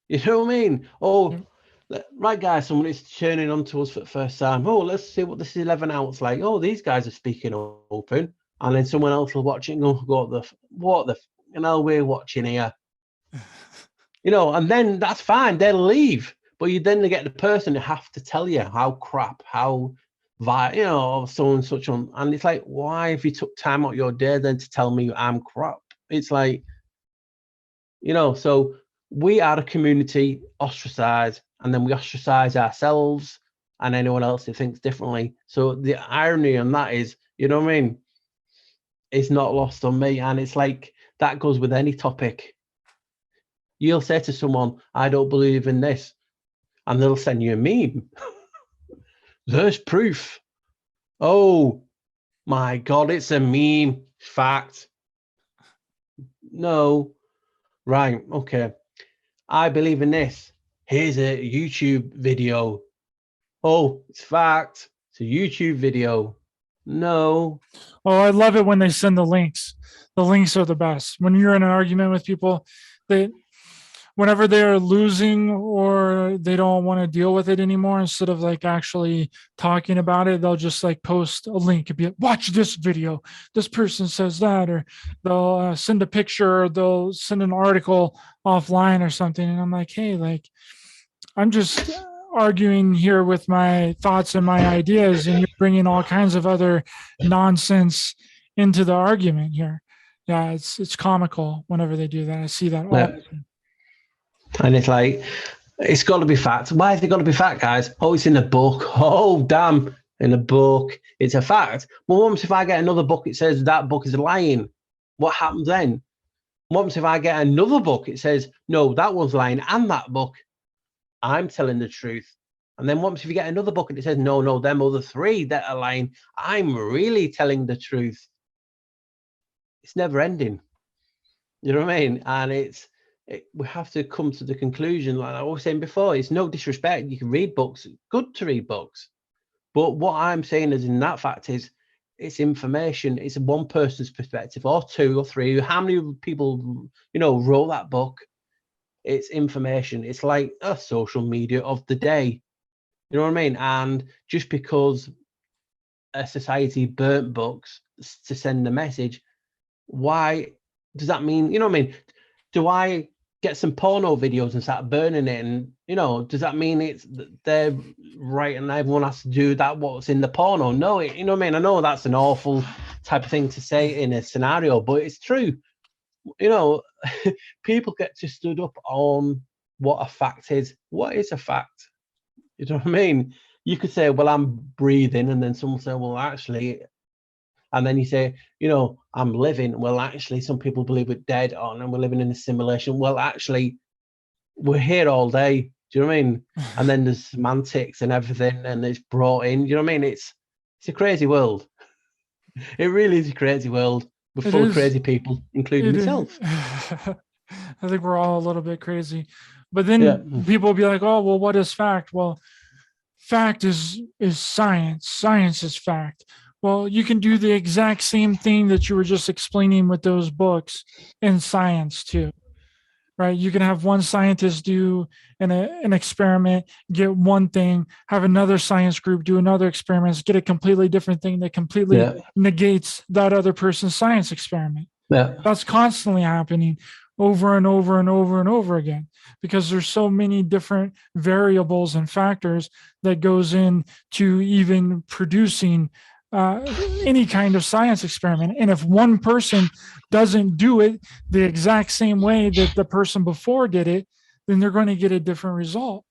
You know what I mean? Oh, right, guys, someone is turning on to us for the first time. Oh, let's see what this 11 hours like. Oh, these guys are speaking open. And then someone else will watch it and go, what the, you know, we're watching here. You know, and then that's fine. They'll leave. But you then get the person who have to tell you how crap, how you know, so and such on. And it's like, why have you took time out your day then to tell me I'm crap? It's like, you know, so we are a community ostracized, and then we ostracize ourselves and anyone else who thinks differently. So the irony on that is, you know what I mean? It's not lost on me. And it's like, that goes with any topic. You'll say to someone, I don't believe in this, and they'll send you a meme. There's proof. Oh my God, it's a meme. Fact. No. Right. Okay. I believe in this. Here's a YouTube video. Oh, it's fact. It's a YouTube video. No. Oh, I love it when they send the links. The links are the best. When you're in an argument with people, whenever they're losing or they don't want to deal with it anymore, instead of like actually talking about it, they'll just like post a link and be like, watch this video. This person says that, or they'll send a picture, or they'll send an article offline or something. And I'm like, hey, like, I'm just arguing here with my thoughts and my ideas, and you're bringing all kinds of other nonsense into the argument here. Yeah, it's comical whenever they do that. I see that all the time. And it's like, it's got to be fact. Why has it got to be fact, guys? Oh, it's in a book. Oh, damn. In a book. It's a fact. Well, once if I get another book, it says that book is lying. What happens then? Once if I get another book, it says, no, that one's lying, and that book, I'm telling the truth. And then once if you get another book and it says, no, them other three that are lying, I'm really telling the truth. It's never ending. You know what I mean? And we have to come to the conclusion, like I was saying before, it's no disrespect. You can read books, good to read books. But what I'm saying is, in that fact, is it's information. It's one person's perspective, or two or three. How many people, you know, wrote that book? It's information. It's like a social media of the day. You know what I mean? And just because a society burnt books to send a message, why does that mean, you know what I mean? Do I get some porno videos and start burning it? And, you know, does that mean they're right and everyone has to do that, what's in the porno? No, you know what I mean? I know that's an awful type of thing to say in a scenario, but it's true. You know, people get to stood up on what a fact is. What is a fact? You know what I mean? You could say, well, I'm breathing, and then someone say, well, actually, and then you say, you know, I'm living. Well, actually, some people believe we're dead on and we're living in a simulation. Well, actually, we're here all day. Do you know what I mean? And then there's semantics and everything, and it's brought in. Do you know what I mean? It's a crazy world. It really is a crazy world. We're full of crazy people, including myself. I think we're all a little bit crazy. But then people will be like, oh, well, what is fact? Well, fact is science. Science is fact. Well, you can do the exact same thing that you were just explaining with those books in science too, right? You can have one scientist do an experiment, get one thing, have another science group do another experiment, get a completely different thing that completely negates that other person's science experiment. That's constantly happening over and over and over and over again, because there's so many different variables and factors that goes into even producing any kind of science experiment. And if one person doesn't do it the exact same way that the person before did it, then they're going to get a different result.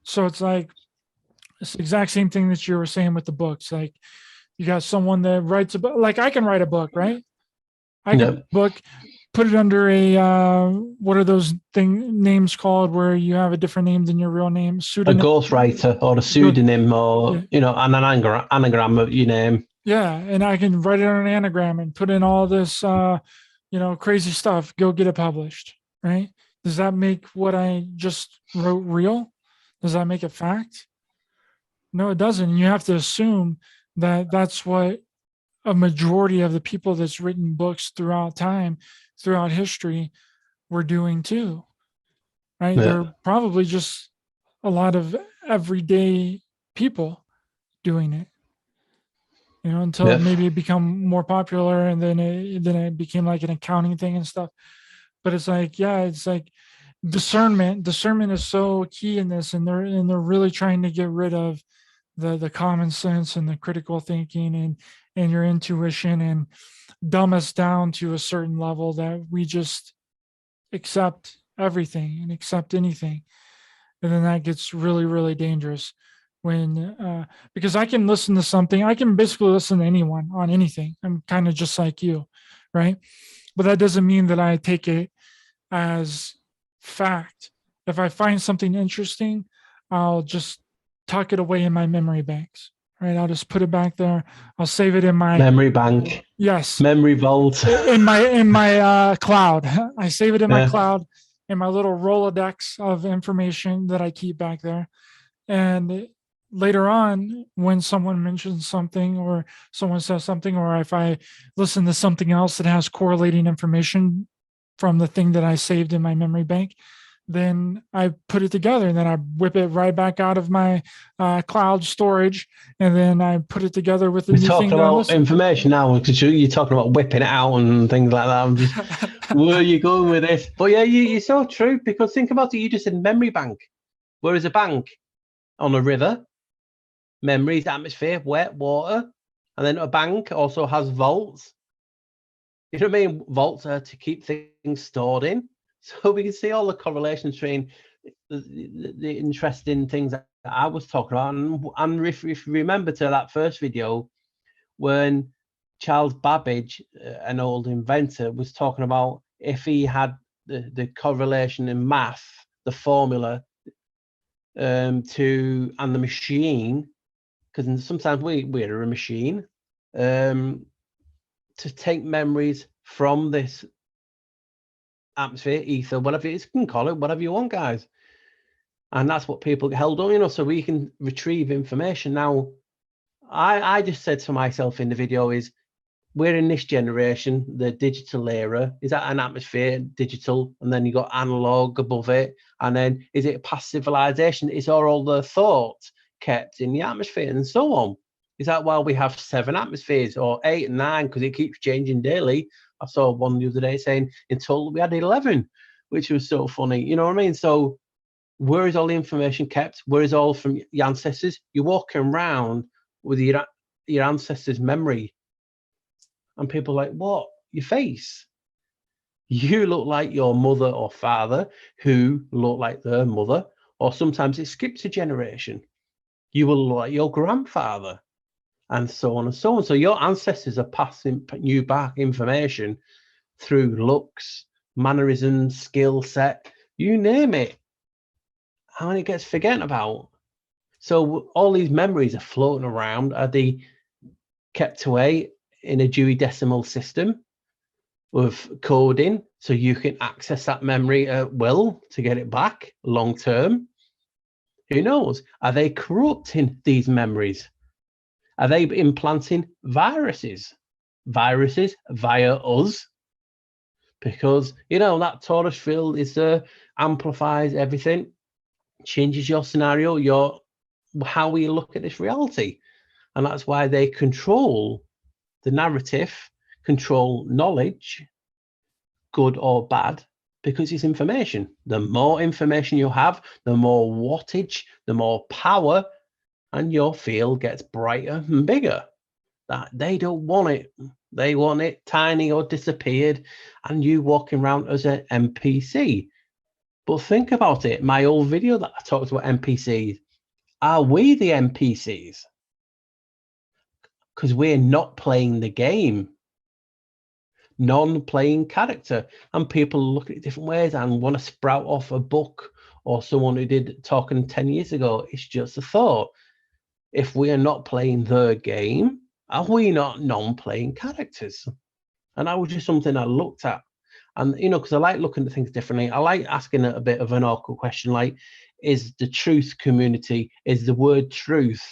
So it's like, it's the exact same thing that you were saying with the books. Like, you got someone that writes a book, like I can write a book, right? I can write a book, put it under a what are those names called where you have a different name than your real name? A Pseudonym. ghostwriter or a pseudonym or, Yeah. an anagram of your name. Yeah, and I can write it on an anagram and put in all this, crazy stuff. Go get it published, right? Does that make what I just wrote real? Does that make it fact? No, it doesn't. You have to assume that that's what a majority of the people that's written books throughout time, throughout history, were doing too, right? Yeah. They're probably just a lot of everyday people doing it. Until Yeah. maybe it become more popular, and then it became like an accounting thing and stuff. But it's like, yeah, it's like discernment. Discernment is so key in this, and they're really trying to get rid of the common sense and the critical thinking and your intuition, and dumb us down to a certain level that we just accept everything and accept anything. And then that gets really, really dangerous when because I can listen to something. I can basically listen to anyone on anything. I'm kind of just like you, right? But that doesn't mean that I take it as fact. If I find something interesting, I'll just tuck it away in my memory banks, right? I'll just put it back there. I'll save it in my Memory bank. yes, Memory vault. in my cloud. I save it in my Yeah. cloud, in my little Rolodex of information that I keep back there. And later on, when someone mentions something or someone says something, or if I listen to something else that has correlating information from the thing that I saved in my memory bank, then I put it together, and then I whip it right back out of my cloud storage, and then I put it together with the We're new thing talking that I about listened. information now, because you're talking about whipping it out and things like that. I'm just, where are you going with this? But yeah, you're so true, because think about it. You just said memory bank. Whereas a bank on a river, memories, atmosphere, wet, water, and then a bank also has vaults. You know what I mean? Vaults are to keep things stored in. So we can see all the correlations between the interesting things that I was talking about. And if you remember to that first video, when Charles Babbage, an old inventor, was talking about if he had the correlation in math, the formula and the machine, because sometimes we're a machine, to take memories from this atmosphere, ether, whatever it is, you can call it whatever you want, guys. And that's what people get held on, so we can retrieve information. Now, I just said to myself in the video is, we're in this generation, the digital era. Is that an atmosphere, digital, and then you got analog above it? And then is it past civilization? Is all the thoughts kept in the atmosphere and so on? Is that why we have 7 atmospheres or 8 and 9, because it keeps changing daily? I saw one the other day saying in total we had 11, which was so funny. You know what I mean? So where is all the information kept? Where is all from your ancestors? You're walking around with your ancestors' memory. And people are like, what? Your face? You look like your mother or father, who look like their mother, or sometimes it skips a generation. You will look like your grandfather, and so on and so on. So your ancestors are passing you back information through looks, mannerisms, skill set, you name it. And it gets forgotten about. So all these memories are floating around. Are they kept away in a Dewey Decimal System with coding, so you can access that memory at will to get it back long term? Who knows? Are they corrupting these memories? Are they implanting viruses via us? Because that torus field is amplifies everything, changes your scenario, how we look at this reality. And that's why they control the narrative, control knowledge, good or bad, because it's information. The more information you have, the more wattage, the more power, and your field gets brighter and bigger. That they don't want it. They want it tiny or disappeared, and you walking around as an NPC. But think about it. My old video that I talked about NPCs. Are we the NPCs? Because we're not playing the game. non-playing character, and people look at it different ways and want to sprout off a book or someone who did talking 10 years ago. It's just a thought. If we are not playing the game, are we not non-playing characters? And that was just something I looked at. And, because I like looking at things differently. I like asking a bit of an awkward question, like, is the truth community, is the word truth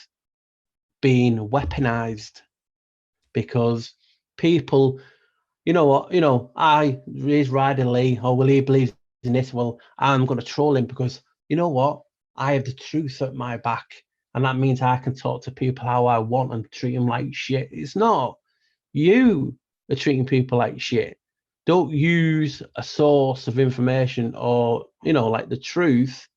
being weaponized? Because people, I raise Ryder Lee, or will he believes in this? Well, I'm going to troll him because, you know what? I have the truth at my back. And that means I can talk to people how I want and treat them like shit. It's not. You are treating people like shit. Don't use a source of information or, like the truth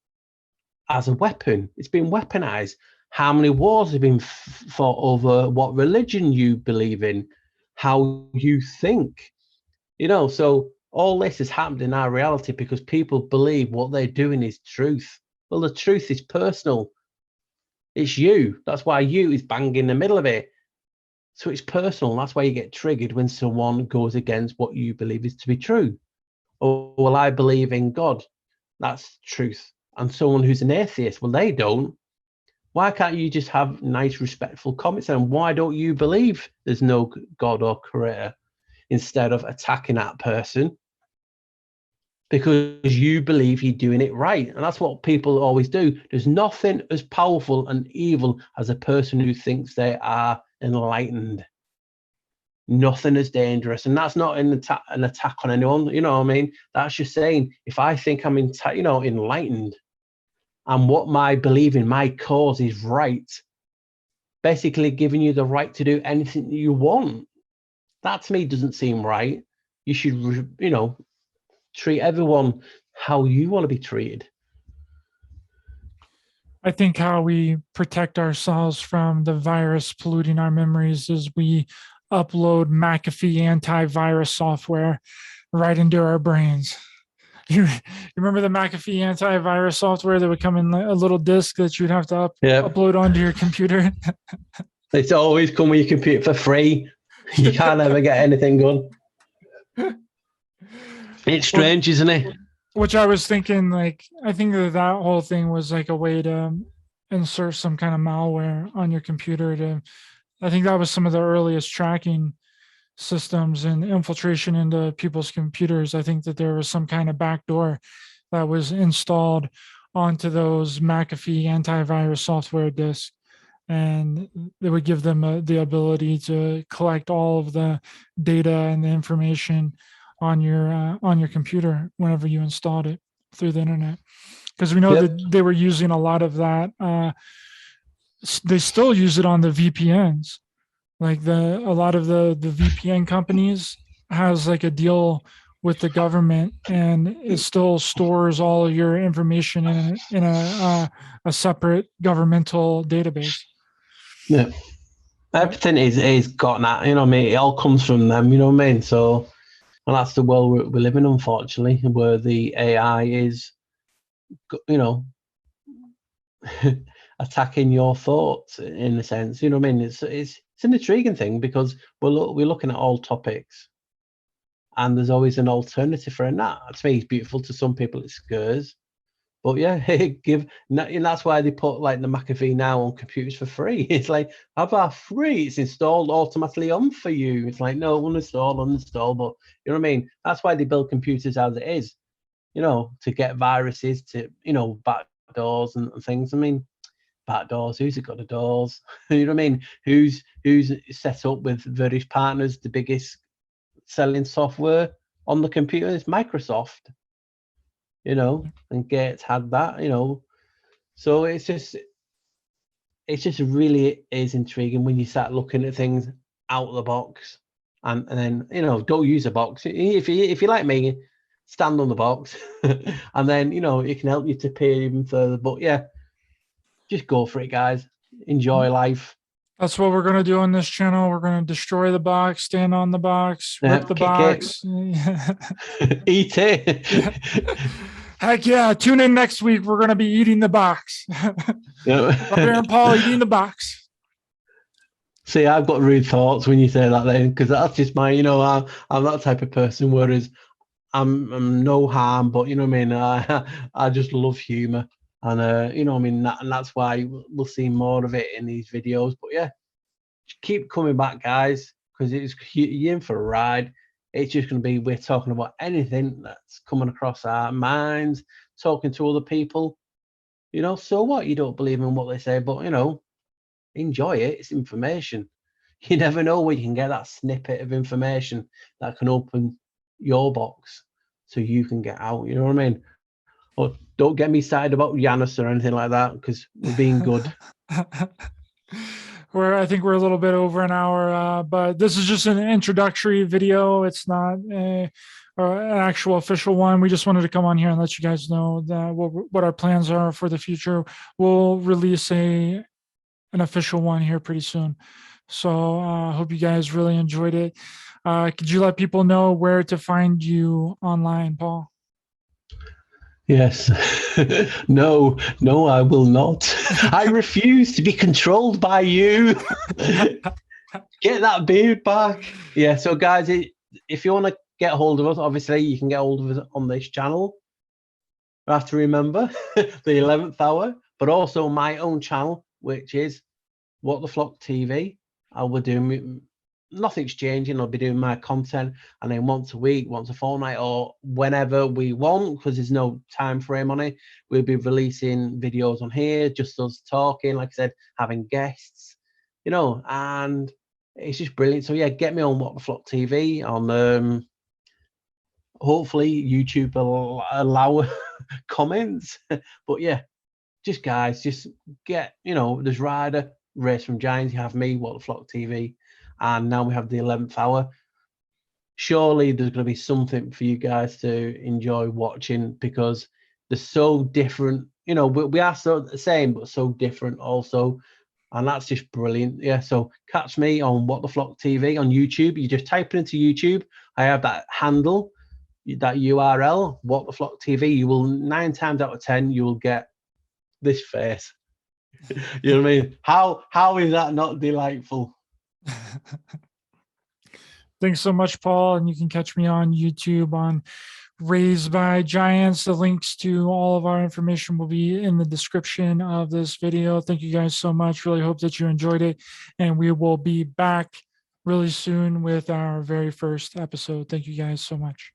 as a weapon. It's been weaponized. How many wars have been fought over what religion you believe in, how you think? So all this has happened in our reality because people believe what they're doing is truth. Well, the truth is personal. It's you. That's why you is bang in the middle of it. So it's personal. That's why you get triggered when someone goes against what you believe is to be true. Or, well, I believe in God. That's truth. And someone who's an atheist, well, they don't. Why can't you just have nice, respectful comments? And why don't you believe there's no God or creator instead of attacking that person? Because you believe you're doing it right. And that's what people always do. There's nothing as powerful and evil as a person who thinks they are enlightened. Nothing is dangerous. And that's not an attack on anyone. You know what I mean? That's just saying, if I think I'm enlightened and what my believing, my cause is right, basically giving you the right to do anything you want. That to me doesn't seem right. You should, treat everyone how you want to be treated. I think how we protect ourselves from the virus polluting our memories is we upload McAfee antivirus software right into our brains. You remember the McAfee antivirus software that would come in a little disk that you'd have to upload onto your computer? It's always come with your computer for free. You can't ever get anything good. It's strange, isn't it? Which I was thinking, like, I think that whole thing was like a way to insert some kind of malware on your computer. I think that was some of the earliest tracking systems and infiltration into people's computers. I think that there was some kind of backdoor that was installed onto those McAfee antivirus software disks, and they would give them the ability to collect all of the data and the information on your computer whenever you installed it through the internet. Because we know that they were using a lot of that. They still use it on the VPNs. Like a lot of the VPN companies has like a deal with the government, and it still stores all of your information in a separate governmental database. Yeah, everything is gotten at. You know what I mean? It all comes from them. You know what I mean? So, and that's the world we live in, unfortunately, where the AI is, attacking your thoughts in a sense. You know what I mean? It's an intriguing thing because we're looking at all topics, and there's always an alternative for it. And that, to me, is beautiful. To some people, it scares. But yeah, and that's why they put like the McAfee now on computers for free. It's like, how about free? It's installed automatically on for you. It's like, no, uninstall. But you know what I mean? That's why they build computers as it is, to get viruses, to, back doors and things. I mean, back doors, who's got the doors? You know what I mean? Who's set up with various partners, the biggest selling software on the computer is Microsoft. And Gates had that, so it's just really is intriguing when you start looking at things out of the box, and then don't use a box. If you like me, stand on the box, and then it can help you to peer even further. But yeah, just go for it, guys. Enjoy life. That's what we're going to do on this channel. We're going to destroy the box, stand on the box, rip the box. Eat it. Heck yeah. Tune in next week. We're going to be eating the box. Ryder and Paul eating the box. See, I've got rude thoughts when you say that, then, because that's just my, I'm that type of person. Whereas I'm no harm, but you know what I mean. I just love humor, and you know what I mean. And that's why we'll see more of it in these videos. But yeah, keep coming back, guys, because you're in for a ride. It's just going to be we're talking about anything that's coming across our minds, talking to other people. So what? You don't believe in what they say, but enjoy it. It's information. You never know where you can get that snippet of information that can open your box so you can get out. You know what I mean? Or don't get me started about Yanis or anything like that, because we're being good. I think we're a little bit over an hour, but this is just an introductory video. It's not an actual official one. We just wanted to come on here and let you guys know that what our plans are for the future. We'll release an official one here pretty soon. So I hope you guys really enjoyed it. Could you let people know where to find you online, Paul? Yes. No, I will not. I refuse to be controlled by you. Get that beard back. Yeah, so guys, if you want to get hold of us, obviously you can get hold of us on this channel. You have to remember the 11th hour, but also my own channel, which is What the Flock TV. I will do nothing's changing. I'll be doing my content, and then once a week, once a fortnight, or whenever we want, because there's no time frame on it, we'll be releasing videos on here, just us talking, like I said, having guests, and it's just brilliant. So yeah, get me on What the Flock TV on hopefully YouTube will allow comments. But yeah, just guys, just get, there's Ryder, Race from Giants, you have me, What the Flock TV, and now we have the 11th hour. Surely there's going to be something for you guys to enjoy watching, because they're so different. We are so the same, but so different also. And that's just brilliant. Yeah, so catch me on What the Flock TV on YouTube. You just type it into YouTube. I have that handle, that URL, What the Flock TV. You will 9 times out of 10, you will get this face. You know what I mean? How is that not delightful? Thanks so much, Paul. And you can catch me on YouTube on Raised by Giants. The links to all of our information will be in the description of this video. Thank you guys so much. Really hope that you enjoyed it. And we will be back really soon with our very first episode. Thank you guys so much.